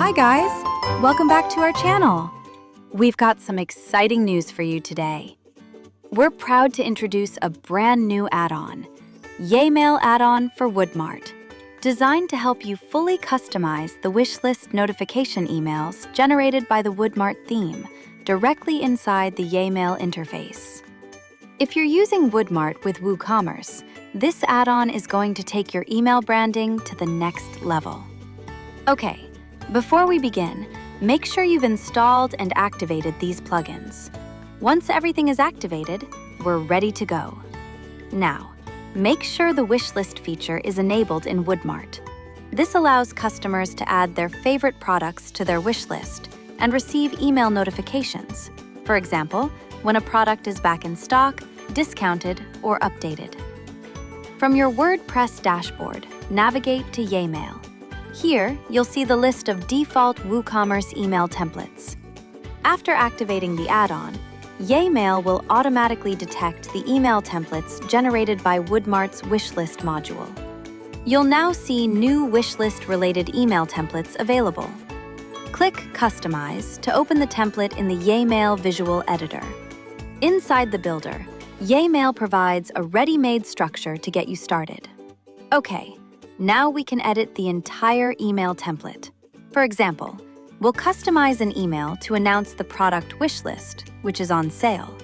Hi guys! Welcome back to our channel. We've got some exciting news for you today. We're proud to introduce a brand new add-on, YayMail add-on for WoodMart, designed to help you fully customize the wishlist notification emails generated by the WoodMart theme directly inside the YayMail interface. If you're using WoodMart with WooCommerce, this add-on is going to take your email branding to the next level. Okay, before we begin, make sure you've installed and activated these plugins. Once everything is activated, we're ready to go. Now, make sure the wishlist feature is enabled in WoodMart. This allows customers to add their favorite products to their wishlist and receive email notifications. For example, when a product is back in stock, discounted, or updated. From your WordPress dashboard, navigate to YayMail. Here, you'll see the list of default WooCommerce email templates. After activating the add-on, YayMail will automatically detect the email templates generated by WoodMart's Wishlist module. You'll now see new wishlist-related email templates available. Click Customize to open the template in the YayMail visual editor. Inside the builder, YayMail provides a ready-made structure to get you started. Okay, now we can edit the entire email template. For example, we'll customize an email to announce the product wishlist, which is on sale.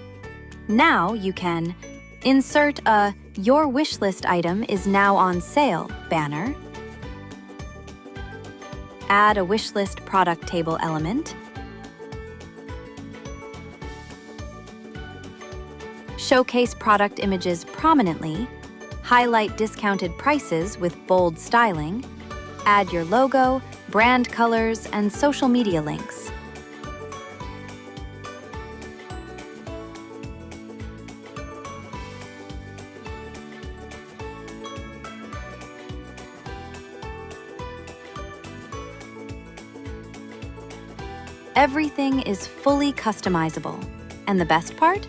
Now you can insert a "Your wishlist item is now on sale" banner, add a wishlist product table element, showcase product images prominently, highlight discounted prices with bold styling, add your logo, brand colors, and social media links. Everything is fully customizable. And the best part?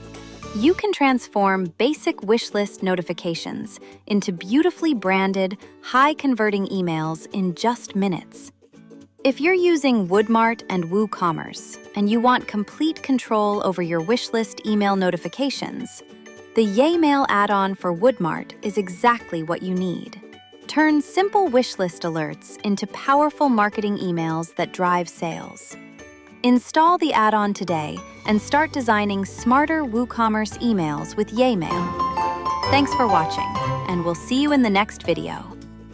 You can transform basic wishlist notifications into beautifully branded, high-converting emails in just minutes. If you're using WoodMart and WooCommerce and you want complete control over your wishlist email notifications, the YayMail add-on for WoodMart is exactly what you need. Turn simple wishlist alerts into powerful marketing emails that drive sales. Install the add-on today and start designing smarter WooCommerce emails with YayMail. Thanks for watching, and we'll see you in the next video.